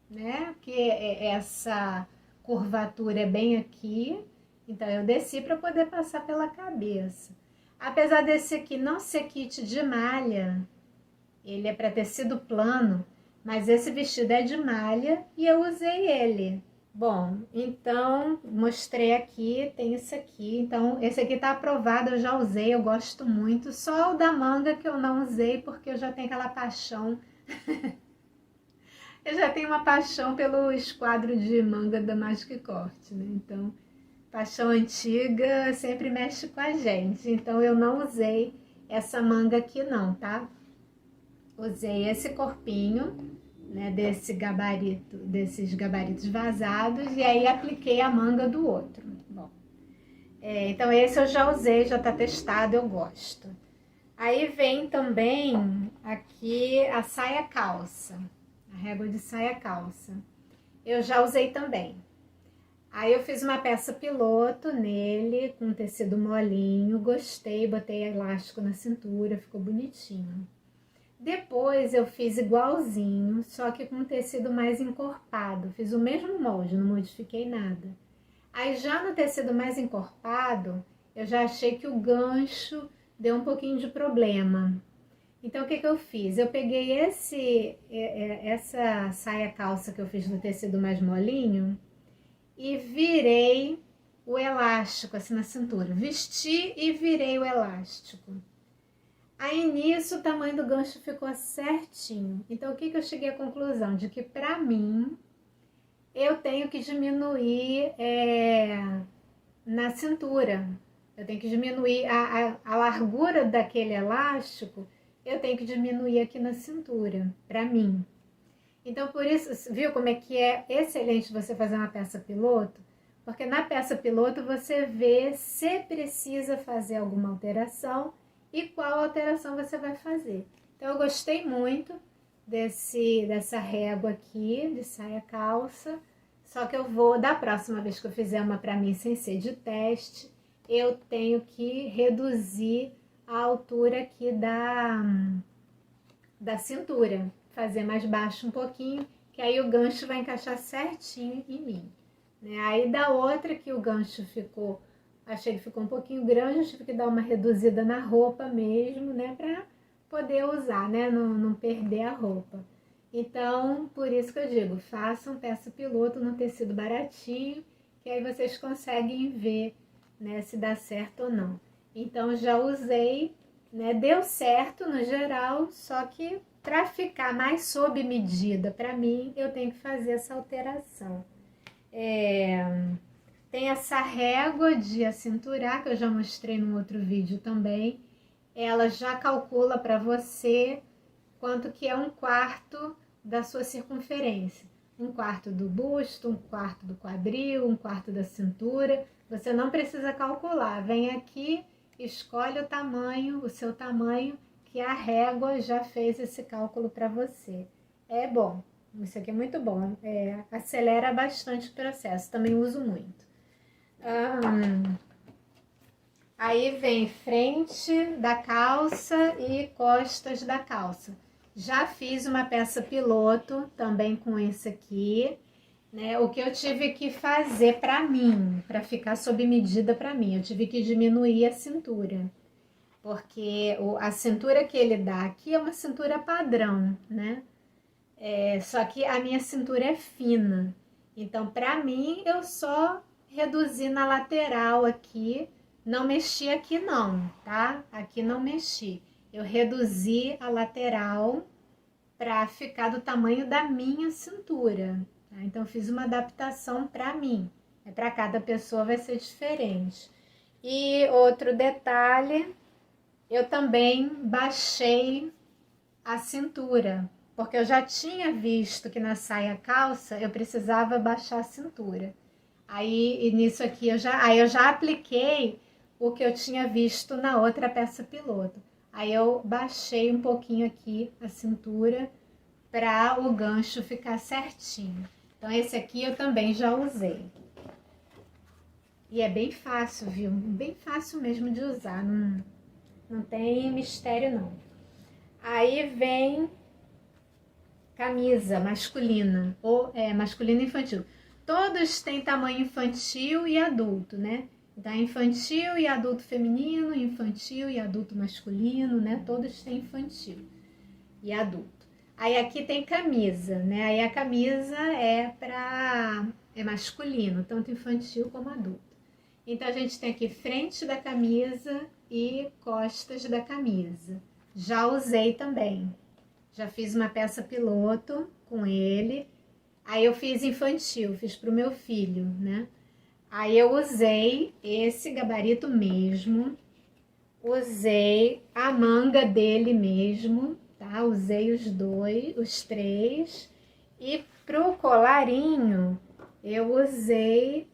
né? Porque essa curvatura é bem aqui. Então eu desci para poder passar pela cabeça. Apesar desse aqui não ser kit de malha, ele é para tecido plano, Mas esse vestido é de malha e eu usei ele. Bom, então mostrei aqui, tem esse aqui. Então esse aqui tá aprovado, eu já usei, eu gosto muito. Só o da manga que eu não usei porque eu já tenho aquela paixão. Eu já tenho uma paixão pelo esquadro de manga da Magic Corte, né? Então, paixão antiga sempre mexe com a gente. Então eu não usei essa manga aqui não, tá? Usei esse corpinho, né, desses gabaritos vazados, e aí apliquei a manga do outro. Bom, então esse eu já usei, já tá testado, eu gosto. Aí vem também aqui a saia calça, a régua de saia calça. Eu já usei também. Aí eu fiz uma peça piloto nele, com tecido molinho, gostei, botei elástico na cintura, ficou bonitinho. Depois eu fiz igualzinho, só que com tecido mais encorpado. Fiz o mesmo molde, não modifiquei nada. Aí já no tecido mais encorpado, eu já achei que o gancho deu um pouquinho de problema. Então o que eu fiz? Eu peguei essa saia calça que eu fiz no tecido mais molinho e virei o elástico assim na cintura. Vesti e virei o elástico. Aí nisso o tamanho do gancho ficou certinho. Então o que eu cheguei à conclusão? De que pra mim eu tenho que diminuir na cintura. Eu tenho que diminuir a largura daquele elástico, eu tenho que diminuir aqui na cintura, pra mim. Então por isso, viu como é que é excelente você fazer uma peça piloto? Porque na peça piloto você vê se precisa fazer alguma alteração e qual alteração você vai fazer. Então eu gostei muito dessa régua aqui de saia calça, só que eu vou, da próxima vez que eu fizer uma para mim sem ser de teste, eu tenho que reduzir a altura aqui da cintura, fazer mais baixo um pouquinho, que aí o gancho vai encaixar certinho em mim, né? Aí da outra que o gancho ficou, achei que ficou um pouquinho grande, eu tive que dar uma reduzida na roupa mesmo, né, pra poder usar, né, não perder a roupa. Então, por isso que eu digo, façam peça piloto no tecido baratinho, que aí vocês conseguem ver, né, se dá certo ou não. Então, já usei, né, deu certo no geral, só que para ficar mais sob medida para mim, eu tenho que fazer essa alteração. Tem essa régua de acinturar, que eu já mostrei no outro vídeo também. Ela já calcula para você quanto que é 1/4 da sua circunferência. 1/4 do busto, 1/4 do quadril, 1/4 da cintura. Você não precisa calcular. Vem aqui, escolhe o tamanho, o seu tamanho, que a régua já fez esse cálculo para você. É bom. Isso aqui é muito bom. Acelera bastante o processo. Também uso muito. Aí vem frente da calça e costas da calça. Já fiz uma peça piloto também com esse aqui, né? O que eu tive que fazer para mim, para ficar sob medida para mim, eu tive que diminuir a cintura, porque a cintura que ele dá aqui é uma cintura padrão, né? Só que a minha cintura é fina, então para mim eu só reduzi na lateral aqui, não mexi aqui não, tá? Aqui não mexi, eu reduzi a lateral para ficar do tamanho da minha cintura, tá? Então fiz uma adaptação para mim, para cada pessoa vai ser diferente. E outro detalhe, eu também baixei a cintura, porque eu já tinha visto que na saia calça eu precisava baixar a cintura. Aí nisso aqui eu já apliquei o que eu tinha visto na outra peça piloto. Aí eu baixei um pouquinho aqui a cintura para o gancho ficar certinho. Então esse aqui eu também já usei. E é bem fácil, viu? Bem fácil mesmo de usar, não tem mistério não. Aí vem camisa masculina, ou masculina e infantil. Todos têm tamanho infantil e adulto, né? Então, infantil e adulto feminino, infantil e adulto masculino, né? Todos têm infantil e adulto. Aí aqui tem camisa, né? Aí a camisa é masculino, tanto infantil como adulto. Então a gente tem aqui frente da camisa e costas da camisa. Já usei também. Já fiz uma peça piloto com ele. Aí eu fiz infantil, fiz pro meu filho, né? Aí eu usei esse gabarito mesmo. Usei a manga dele mesmo, tá? Usei os dois, os três. E pro colarinho, eu usei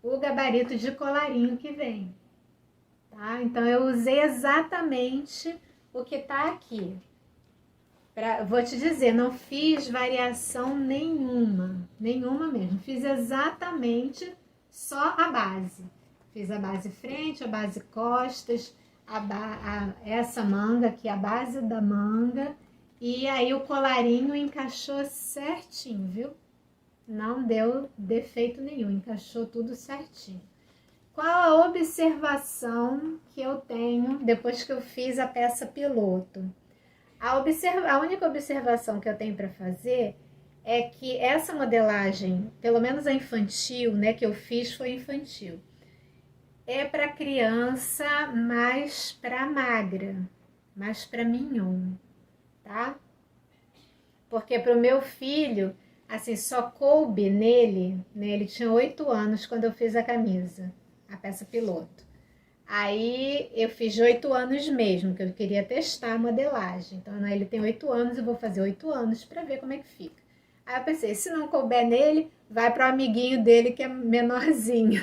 o gabarito de colarinho que vem, tá? Então eu usei exatamente o que tá aqui. Vou te dizer, não fiz variação nenhuma mesmo. Fiz exatamente só a base. Fiz a base frente, a base costas, essa manga aqui, a base da manga. E aí o colarinho encaixou certinho, viu? Não deu defeito nenhum, encaixou tudo certinho. Qual a observação que eu tenho depois que eu fiz a peça piloto? A única observação que eu tenho para fazer é que essa modelagem, pelo menos a infantil, né, que eu fiz foi infantil, é para criança mais para magra, mais para mignon, tá? Porque para o meu filho, assim, só coube nele, né, ele tinha 8 anos quando eu fiz a camisa, a peça piloto. Aí eu fiz de 8 anos mesmo, que eu queria testar a modelagem. Então, ele tem 8 anos, eu vou fazer 8 anos para ver como é que fica. Aí eu pensei, se não couber nele, vai para o amiguinho dele que é menorzinho.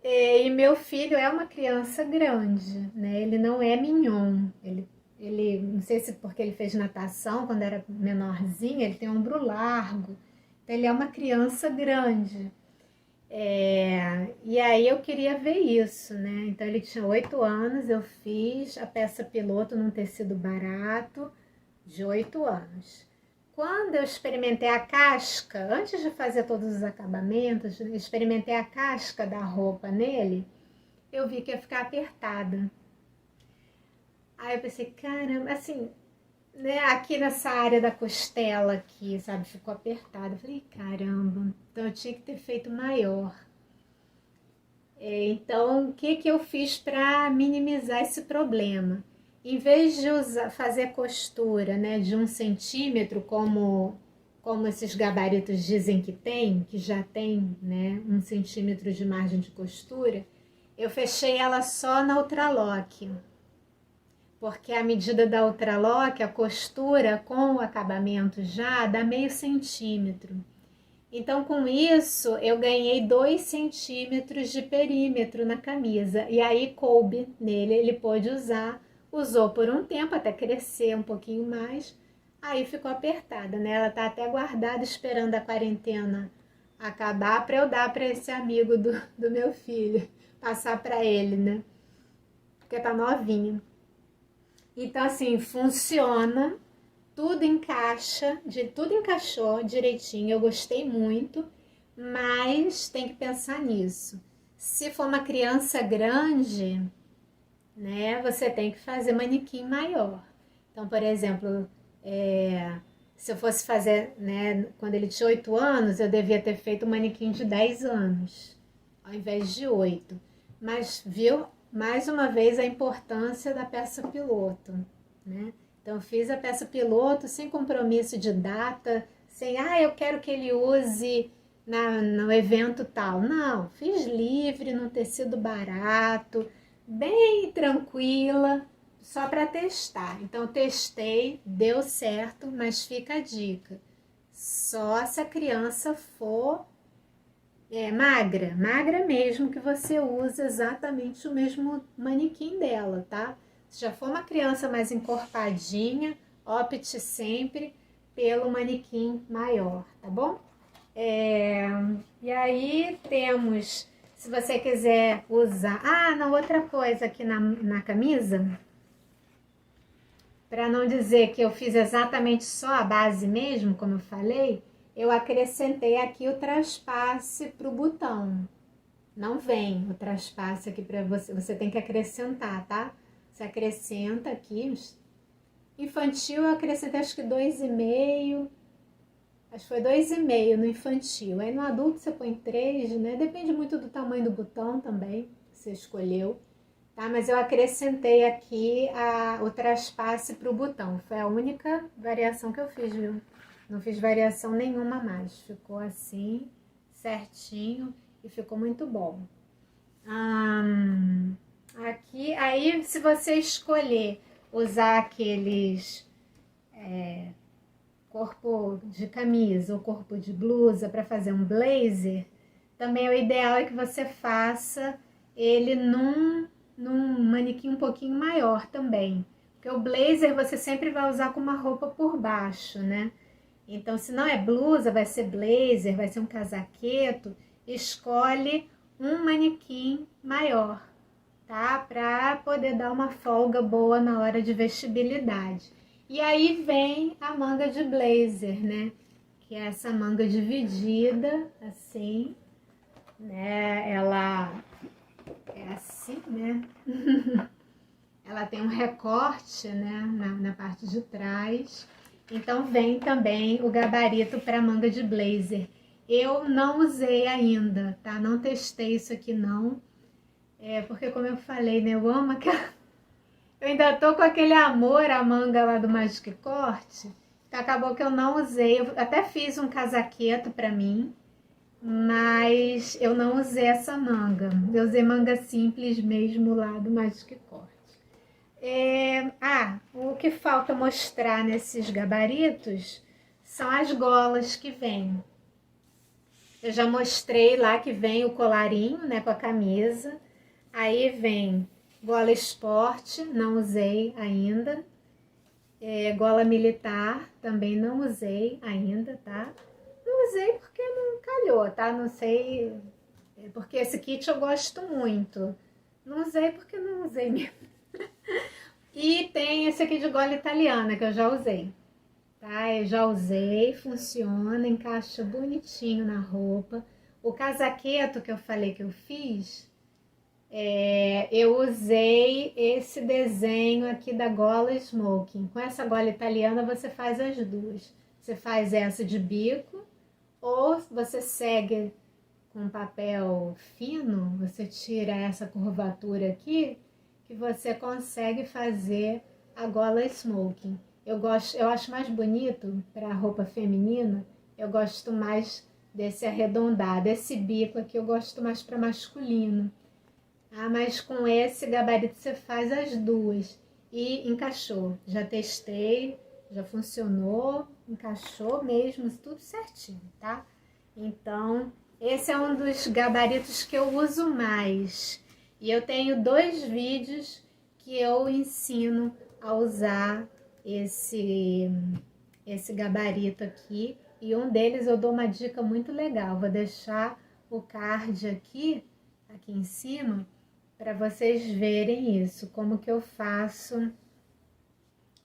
E meu filho é uma criança grande, né? Ele não é mignon. Não sei se porque ele fez natação quando era menorzinho, ele tem ombro largo. Então, ele é uma criança grande. E aí eu queria ver isso, né? Então ele tinha 8 anos, eu fiz a peça piloto num tecido barato de 8 anos. Quando eu experimentei a casca, antes de fazer todos os acabamentos, experimentei a casca da roupa nele, eu vi que ia ficar apertada. Aí eu pensei, caramba, assim, né, aqui nessa área da costela aqui, sabe, ficou apertada. Eu falei, caramba, então eu tinha que ter feito maior. Então, o que eu fiz para minimizar esse problema? Em vez de fazer costura, né, de 1 centímetro, como esses gabaritos dizem que tem, que já tem, né, 1 centímetro de margem de costura, eu fechei ela só na ultralock. Porque a medida da ultralock, a costura com o acabamento já dá meio centímetro. Então, com isso, eu ganhei 2 centímetros de perímetro na camisa. E aí coube nele, ele pôde usar. Usou por um tempo, até crescer um pouquinho mais. Aí ficou apertada, né? Ela tá até guardada, esperando a quarentena acabar para eu dar para esse amigo do meu filho. Passar para ele, né? Porque tá novinho. Então, assim, funciona. Tudo encaixa, tudo encaixou direitinho, eu gostei muito, mas tem que pensar nisso. Se for uma criança grande, né, você tem que fazer manequim maior. Então, por exemplo, se eu fosse fazer, né, quando ele tinha 8 anos, eu devia ter feito um manequim de 10 anos, ao invés de 8. Mas viu, mais uma vez, a importância da peça piloto, né? Então, fiz a peça piloto sem compromisso de data, sem, eu quero que ele use no evento tal. Não, fiz livre, num tecido barato, bem tranquila, só para testar. Então, testei, deu certo, mas fica a dica. Só se a criança for magra mesmo, que você usa exatamente o mesmo manequim dela, tá? Se já for uma criança mais encorpadinha, opte sempre pelo manequim maior, tá bom? E aí temos, se você quiser usar... outra coisa aqui na camisa, para não dizer que eu fiz exatamente só a base mesmo, como eu falei, eu acrescentei aqui o traspasse para o botão. Não vem o traspasse aqui para você, você tem que acrescentar, tá? Você acrescenta aqui Infantil eu acrescentei acho que 2,5. Acho que foi 2,5 no infantil. Aí no adulto você põe 3, né? Depende muito do tamanho do botão também, que você escolheu. Tá? Mas eu acrescentei aqui o traspasse para o botão. Foi a única variação que eu fiz, viu? Não fiz variação nenhuma mais. Ficou assim, certinho e ficou muito bom. Aqui, aí se você escolher usar aqueles corpo de camisa ou corpo de blusa para fazer um blazer, também o ideal é que você faça ele num manequim um pouquinho maior também. Porque o blazer você sempre vai usar com uma roupa por baixo, né? Então, se não é blusa, vai ser blazer, vai ser um casaqueto, escolhe um manequim maior, tá? Para poder dar uma folga boa na hora de vestibilidade. E aí vem a manga de blazer, né? Que é essa manga dividida, assim, né? Ela é assim, né? Ela tem um recorte, né? Na parte de trás. Então vem também o gabarito para manga de blazer. Eu não usei ainda, tá? Não testei isso aqui não. Porque como eu falei, né? Eu amo aquela... Eu ainda tô com aquele amor à manga lá do Magic Corte. Então acabou que eu não usei. Eu até fiz um casaqueto para mim, mas eu não usei essa manga. Eu usei manga simples mesmo lá do Magic Corte. O que falta mostrar nesses gabaritos são as golas que vêm. Eu já mostrei lá que vem o colarinho, né, com a camisa. Aí vem gola esporte, não usei ainda. Gola militar, também não usei ainda, tá? Não usei porque não calhou, tá? Não sei, porque esse kit eu gosto muito. Não usei porque não usei mesmo. E tem esse aqui de gola italiana, que eu já usei. Tá? Eu já usei, funciona, encaixa bonitinho na roupa. O casaqueto que eu falei que eu fiz, eu usei esse desenho aqui da gola smoking. Com essa gola italiana você faz as duas. Você faz essa de bico, ou você segue com papel fino, você tira essa curvatura aqui, que você consegue fazer a gola smoking. Eu acho mais bonito para roupa feminina, eu gosto mais desse arredondado. Esse bico aqui eu gosto mais para masculino. Mas com esse gabarito você faz as duas. E encaixou. Já testei, já funcionou, encaixou mesmo, tudo certinho, tá? Então, esse é um dos gabaritos que eu uso mais. E eu tenho 2 vídeos que eu ensino a usar esse gabarito aqui. E um deles eu dou uma dica muito legal. Vou deixar o card aqui em cima, para vocês verem isso. Como que eu faço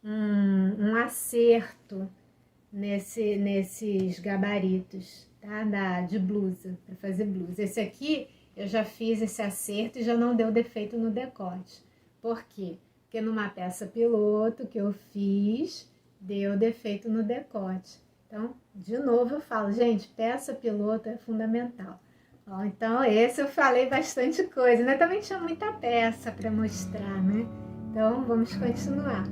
um acerto nesses gabaritos, tá? De blusa, para fazer blusa. Esse aqui eu já fiz esse acerto e já não deu defeito no decote. Por quê? Porque numa peça piloto que eu fiz, deu defeito no decote. Então, de novo eu falo, gente, peça piloto é fundamental. Bom, então esse eu falei bastante coisa, né? Também tinha muita peça para mostrar, né? Então, vamos continuar.